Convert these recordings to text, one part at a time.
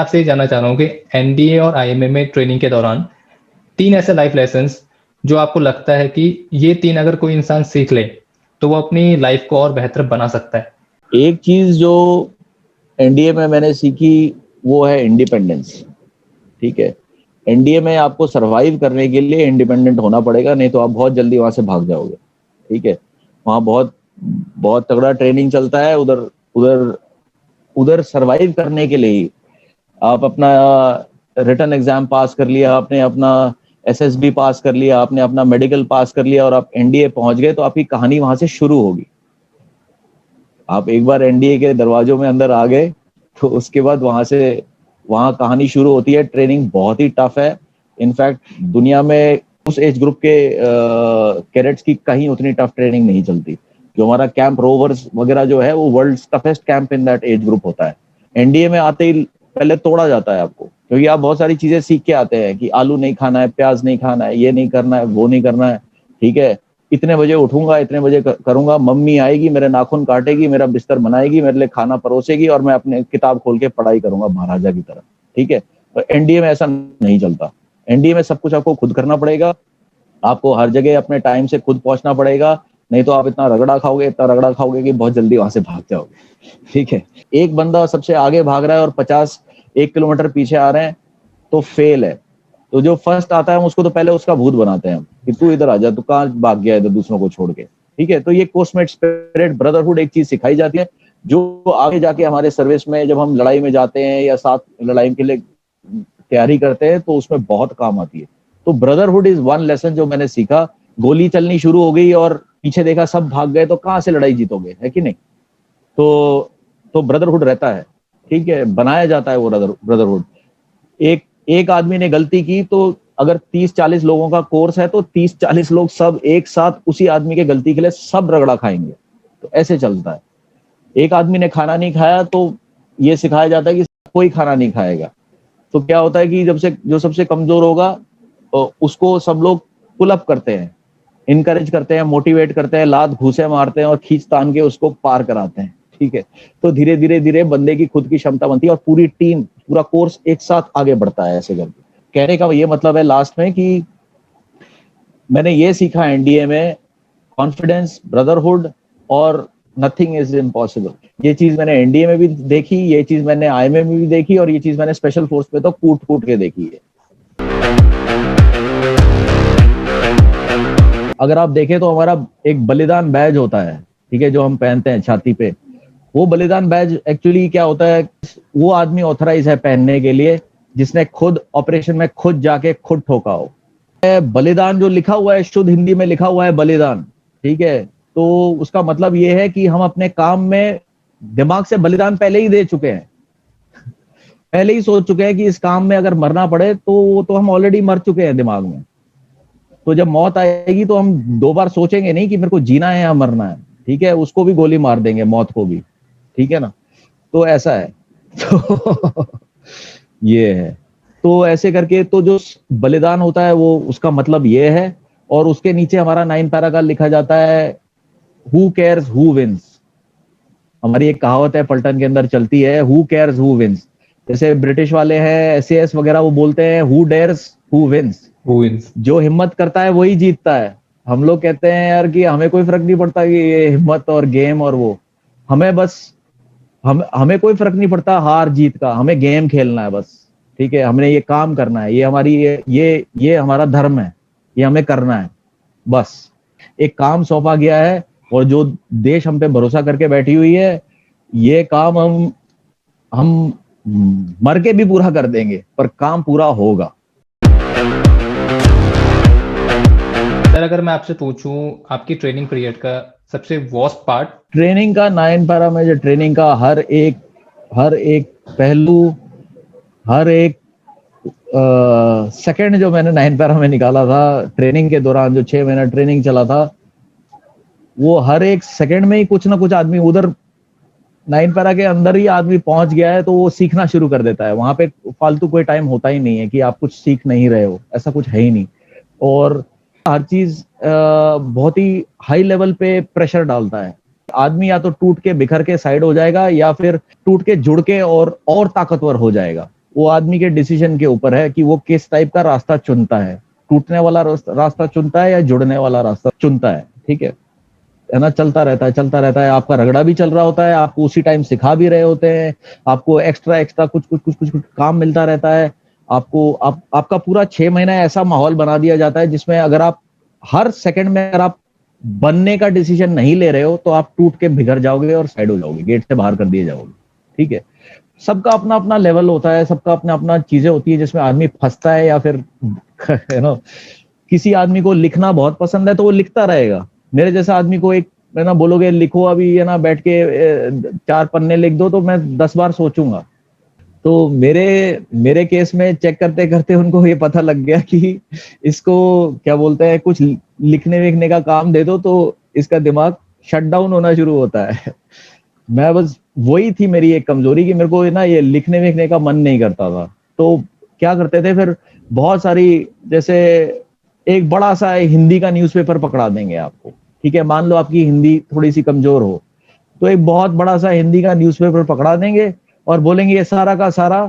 आपसे ये जानना चाह रहा हूँ कि एनडीए और आईएमए में ट्रेनिंग के दौरान 3 ऐसे लाइफ लेसन्स जो आपको लगता है कि ये 3 अगर कोई इंसान सीख ले, तो वो अपनी लाइफ को और बेहतर बना सकता है। एक चीज जो एनडीए में मैंने सीखी वो है इंडिपेंडेंस। ठीक है, एनडीए में आपको सरवाइव करने के लिए इंडिपेंडेंट होना पड़ेगा, नहीं तो आप बहुत जल्दी वहां से भाग जाओगे। ठीक है, वहां बहुत बहुत तगड़ा ट्रेनिंग चलता है। उधर उधर उधर सरवाइव करने के लिए ही आप अपना रिटन एग्जाम पास कर लिया, आपने अपना एसएसबी पास कर लिया, आपने अपना मेडिकल पास कर लिया और आप एनडीए पहुंच गए, तो आपकी कहानी वहां से शुरू होगी। आप एक बार एनडीए के दरवाजों में अंदर आ गए तो उसके बाद वहां कहानी शुरू होती है। ट्रेनिंग बहुत ही टफ है। इनफैक्ट दुनिया में उस एज ग्रुप के कैडेट्स की कहीं उतनी टफ ट्रेनिंग नहीं चलती। जो हमारा कैंप रोवर्स वगैरह जो है वो world toughest camp in that age group होता है। एनडीए में आते ही पहले तोड़ा जाता है आपको, क्योंकि आप बहुत सारी चीजें सीख के आते हैं कि आलू नहीं खाना है, प्याज नहीं खाना है, ये नहीं करना है, वो नहीं करना है। ठीक है, इतने बजे उठूंगा, इतने बजे करूंगा, मम्मी आएगी, मेरे नाखून काटेगी, मेरा बिस्तर बनाएगी, मेरे लिए खाना परोसेगी और मैं अपने किताब खोल के पढ़ाई करूंगा महाराजा की तरह। ठीक है, तो एनडीए में ऐसा नहीं चलता। एनडीए में सब कुछ आपको खुद करना पड़ेगा। आपको हर जगह अपने टाइम से खुद पहुंचना पड़ेगा, नहीं तो आप इतना रगड़ा खाओगे कि बहुत जल्दी वहां से भाग जाओगे। ठीक है, एक बंदा सबसे आगे भाग रहा है और 1 किलोमीटर पीछे आ रहे हैं तो फेल है। तो जो फर्स्ट आता है उसको तो पहले उसका भूत बनाते हैं कि तू इधर आ जा, तू कहाँ भाग गया इधर दूसरों को छोड़ के। ठीक है, तो ये कोस्टमेट स्पिरिट, ब्रदरहुड एक चीज सिखाई जाती है जो आगे जाके हमारे सर्विस में जब हम लड़ाई में जाते हैं या साथ लड़ाई के लिए तैयारी करते हैं तो उसमें बहुत काम आती है। तो ब्रदरहुड इज वन लेसन जो मैंने सीखा। गोली चलनी शुरू हो गई और पीछे देखा सब भाग गए तो कहाँ से लड़ाई जीतोगे, है कि नहीं। तो ब्रदरहुड रहता है। ठीक है, बनाया जाता है वो ब्रदरहुड। एक आदमी ने गलती की तो अगर 30-40 लोगों का कोर्स है तो 30-40 लोग सब एक साथ उसी आदमी के गलती के लिए सब रगड़ा खाएंगे। तो ऐसे चलता है। एक आदमी ने खाना नहीं खाया तो ये सिखाया जाता है कि कोई खाना नहीं खाएगा। तो क्या होता है कि जो सबसे कमजोर होगा उसको सब लोग पुल अप करते हैं, इनकरेज करते हैं, मोटिवेट करते हैं, लात घूसे मारते हैं और खींच तान के उसको पार कराते हैं। ठीक है, तो धीरे धीरे बंदे की खुद की क्षमता बनती है और पूरी टीम, पूरा कोर्स एक साथ आगे बढ़ता है ऐसे करके। कहने का ये मतलब है लास्ट में कि मैंने ये सीखा एनडीए में, कॉन्फिडेंस, ब्रदरहुड और नथिंग इज इम्पॉसिबल। ये चीज मैंने एनडीए में भी देखी, ये चीज मैंने आईएमए में भी देखी और ये चीज मैंने स्पेशल फोर्स में तो कूट कूट के देखी है। अगर आप देखें तो हमारा एक बलिदान बैज होता है, ठीक है, जो हम पहनते हैं छाती पे। वो बलिदान बैज एक्चुअली क्या होता है, वो आदमी ऑथराइज है पहनने के लिए जिसने खुद ऑपरेशन में खुद जाके खुद ठोका हो। बलिदान जो लिखा हुआ है, शुद्ध हिंदी में लिखा हुआ है बलिदान। ठीक है, तो उसका मतलब ये है कि हम अपने काम में दिमाग से बलिदान पहले ही दे चुके हैं, पहले ही सोच चुके हैं कि इस काम में अगर मरना पड़े तो हम ऑलरेडी मर चुके हैं दिमाग में। तो जब मौत आएगी तो हम 2 बार सोचेंगे नहीं कि मेरे को जीना है या मरना है। ठीक है, उसको भी गोली मार देंगे, मौत को भी। ठीक है ना, तो ऐसा है। तो ये है, तो ऐसे करके तो जो बलिदान होता है वो उसका मतलब ये है। और उसके नीचे हमारा 9 पैरा का लिखा जाता है, हु केयर्स हु विंस। हमारी एक कहावत है पलटन के अंदर चलती है, हु केयर्स हु विंस। जैसे ब्रिटिश वाले हैं, एसएएस वगैरह, वो बोलते हैं हु डेयर्स हु विंस। जो हिम्मत करता है वही जीतता है। हम लोग कहते हैं यार कि हमें कोई फर्क नहीं पड़ता कि ये हिम्मत और गेम और वो, हमें बस हमें कोई फर्क नहीं पड़ता हार जीत का, हमें गेम खेलना है बस। ठीक है, हमने ये काम करना है, ये हमारी ये हमारा धर्म है, ये हमें करना है बस। एक काम सौंपा गया है और जो देश हम पे भरोसा करके बैठी हुई है, ये काम हम मर के भी पूरा कर देंगे, पर काम पूरा होगा। सर, अगर मैं आपसे पूछूं आपकी ट्रेनिंग पीरियड का सबसे वर्स्ट पार्ट। ट्रेनिंग का 9 पैरा में जो ट्रेनिंग का हर एक पहलू, हर एक सेकंड जो मैंने 9 पैरा में निकाला था ट्रेनिंग के दौरान, जो 6 महीना ट्रेनिंग चला था, वो हर एक सेकंड में ही कुछ ना कुछ आदमी उधर 9 पैरा के अंदर ही आदमी पहुंच गया है तो वो सीखना शुरू कर देता है। वहां पे फालतू कोई टाइम होता ही नहीं है कि आप कुछ सीख नहीं रहे हो, ऐसा कुछ है ही नहीं। और हर चीज बहुत ही हाई लेवल पे प्रेशर डालता है। आदमी या तो टूट के बिखर के साइड हो जाएगा या फिर टूट के जुड़ के और ताकतवर हो जाएगा। वो आदमी के डिसीजन के ऊपर है कि वो किस टाइप का रास्ता चुनता है, टूटने वाला रास्ता चुनता है या जुड़ने वाला रास्ता चुनता है। ठीक है ना, चलता रहता है, चलता रहता है, आपका रगड़ा भी चल रहा होता है, आपको उसी टाइम सिखा भी रहे होते हैं, आपको एक्स्ट्रा एक्स्ट्रा कुछ काम मिलता रहता है आपको। आपका पूरा 6 महीना ऐसा माहौल बना दिया जाता है जिसमें अगर आप हर सेकंड में अगर आप बनने का डिसीजन नहीं ले रहे हो तो आप टूट के बिगड़ जाओगे और साइड हो जाओगे, गेट से बाहर कर दिए जाओगे। ठीक है, सबका अपना अपना लेवल होता है, सबका अपना अपना चीजें होती है जिसमें आदमी फंसता है या फिर है ना। किसी आदमी को लिखना बहुत पसंद है तो वो लिखता रहेगा। मेरे जैसा आदमी को एक है ना बोलोगे लिखो अभी है ना बैठ के 4 पन्ने लिख दो तो मैं 10 बार सोचूंगा। तो मेरे मेरे केस में चेक करते करते उनको ये पता लग गया कि इसको क्या बोलते हैं, कुछ लिखने विखने का काम दे दो तो इसका दिमाग शट डाउन होना शुरू होता है। मैं बस वही थी मेरी एक कमजोरी कि मेरे को ना ये लिखने विखने का मन नहीं करता था। तो क्या करते थे फिर, बहुत सारी, जैसे एक बड़ा सा हिंदी का न्यूज़पेपर पकड़ा देंगे आपको। ठीक है, मान लो आपकी हिंदी थोड़ी सी कमजोर हो तो एक बहुत बड़ा सा हिंदी का न्यूज़पेपर पकड़ा देंगे और बोलेंगे ये सारा का सारा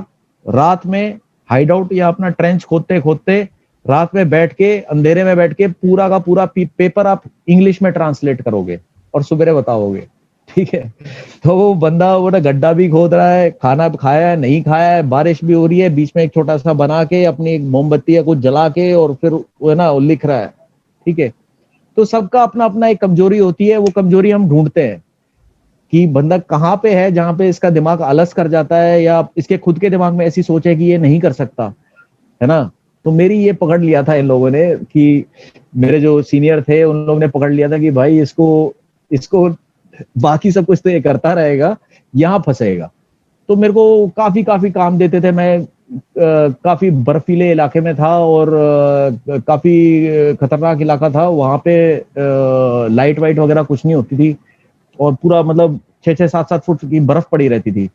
रात में हाइड आउट या अपना ट्रेंच खोदते खोदते रात में बैठ के अंधेरे में बैठ के पूरा का पूरा पेपर आप इंग्लिश में ट्रांसलेट करोगे और सुबह बताओगे। ठीक है, तो वो बंदा वो गड्ढा भी खोद रहा है, खाना खाया है नहीं खाया है, बारिश भी हो रही है, बीच में एक छोटा सा बना के अपनी एक मोमबत्ती या कुछ जला के और फिर वो है ना वो लिख रहा है। ठीक है, तो सबका अपना अपना एक कमजोरी होती है, वो कमजोरी हम ढूंढते हैं कि बंदा कहाँ पे है जहां पे इसका दिमाग आलस कर जाता है या इसके खुद के दिमाग में ऐसी सोच है कि ये नहीं कर सकता, है ना। तो मेरी ये पकड़ लिया था इन लोगों ने कि मेरे जो सीनियर थे उन लोगों ने पकड़ लिया था कि भाई इसको इसको बाकी सब कुछ तो ये करता रहेगा, यहाँ फंसेगा। तो मेरे को काफी काफी काम देते थे। मैं काफी बर्फीले इलाके में था और काफी खतरनाक इलाका था, वहां पे लाइट वाइट वगैरह कुछ नहीं होती थी और पूरा मतलब 6-6 7-7 फुट की बर्फ पड़ी रहती थी।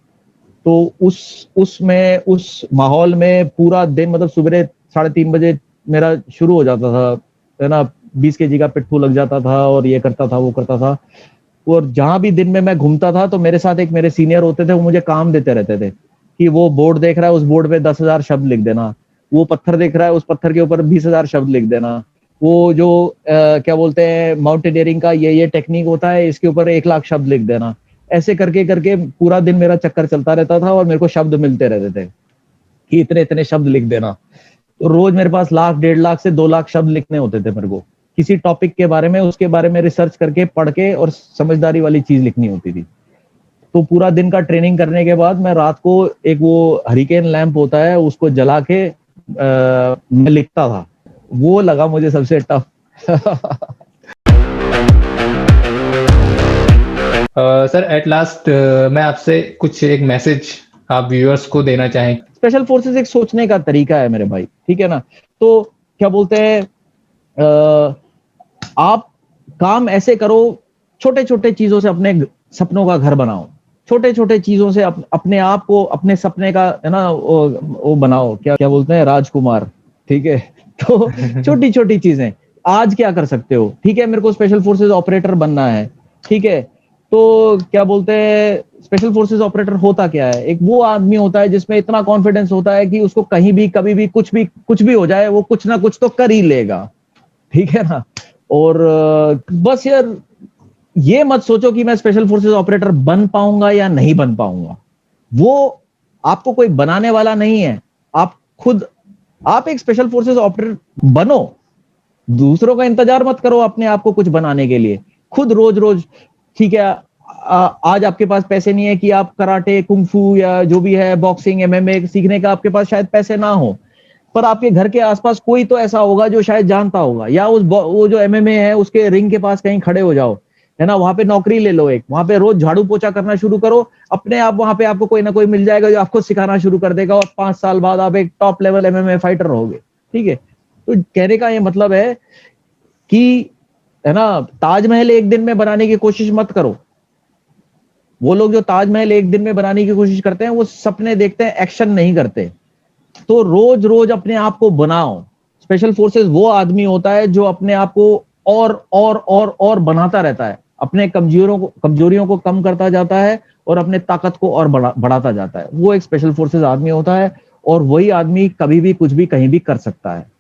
तो उस माहौल में पूरा दिन मतलब सुबह 3:30 बजे मेरा शुरू हो जाता था, है ना, 20 kg का पिट्ठू लग जाता था और ये करता था वो करता था। और जहां भी दिन में मैं घूमता था तो मेरे साथ एक मेरे सीनियर होते थे, वो मुझे काम देते रहते थे कि वो बोर्ड देख रहा है, उस बोर्ड पे 10,000 शब्द लिख देना, वो पत्थर देख रहा है, उस पत्थर के ऊपर 20,000 शब्द लिख देना, वो जो क्या बोलते हैं माउंटेनियरिंग का ये टेक्निक होता है इसके ऊपर 1 लाख शब्द लिख देना। ऐसे करके करके पूरा दिन मेरा चक्कर चलता रहता था और मेरे को शब्द मिलते रहते थे कि इतने इतने शब्द लिख देना। तो रोज मेरे पास 1,00,000 1.5 लाख से 2 लाख शब्द लिखने होते थे मेरे को, किसी टॉपिक के बारे में, उसके बारे में रिसर्च करके पढ़ के और समझदारी वाली चीज लिखनी होती थी। तो पूरा दिन का ट्रेनिंग करने के बाद मैं रात को एक वो हरिकेन लैंप होता है उसको जला के मैं लिखता था। वो लगा मुझे सबसे टफ। सर एट लास्ट मैं आपसे कुछ एक मैसेज आप व्यूअर्स को देना चाहें। स्पेशल फोर्सेस एक सोचने का तरीका है मेरे भाई, ठीक है ना। तो क्या बोलते हैं, आप काम ऐसे करो, छोटे छोटे चीजों से अपने सपनों का घर बनाओ, छोटे छोटे चीजों से अपने आप को अपने सपने का है ना वो बनाओ, क्या क्या बोलते हैं राजकुमार। ठीक है, तो छोटी छोटी चीजें आज क्या कर सकते हो। ठीक है, मेरे को स्पेशल फोर्सेस ऑपरेटर बनना है, ठीक है, तो क्या बोलते हैं स्पेशल फोर्सेस ऑपरेटर होता क्या है, एक वो आदमी होता है जिसमें इतना कॉन्फिडेंस होता है कि उसको कहीं भी कभी भी कुछ भी हो जाए वो कुछ ना कुछ तो कर ही लेगा। ठीक है ना। और बस यार ये मत सोचो कि मैं स्पेशल फोर्सेस ऑपरेटर बन पाऊंगा या नहीं बन पाऊंगा, वो आपको कोई बनाने वाला नहीं है। आप एक स्पेशल फोर्सेस ऑपरेटर बनो, दूसरों का इंतजार मत करो अपने आप को कुछ बनाने के लिए। खुद रोज रोज, ठीक है, आज आपके पास पैसे नहीं है कि आप कराटे कुंफू या जो भी है बॉक्सिंग एमएमए सीखने का आपके पास शायद पैसे ना हो, पर आपके घर के आसपास कोई तो ऐसा होगा जो शायद जानता होगा, या वो जो एमएमए है उसके रिंग के पास कहीं खड़े हो जाओ, है ना, वहां पे नौकरी ले लो, एक वहां पे रोज झाड़ू पोछा करना शुरू करो, अपने आप वहां पे आपको कोई ना कोई मिल जाएगा जो आपको सिखाना शुरू कर देगा और 5 साल बाद आप एक टॉप लेवल एमएमए फाइटर रहोगे। ठीक है, तो कहने का ये मतलब है कि है ना, ताजमहल एक दिन में बनाने की कोशिश मत करो। वो लोग जो ताजमहल एक दिन में बनाने की कोशिश करते हैं वो सपने देखते हैं, एक्शन नहीं करते। तो रोज रोज अपने आप को बनाओ। स्पेशल फोर्सेस वो आदमी होता है जो अपने आप को और बनाता रहता है, अपने कमजोरियों को कम करता जाता है और अपने ताकत को और बढ़ाता जाता है। वो एक स्पेशल फोर्सेस आदमी होता है और वही आदमी कभी भी कुछ भी कहीं भी कर सकता है।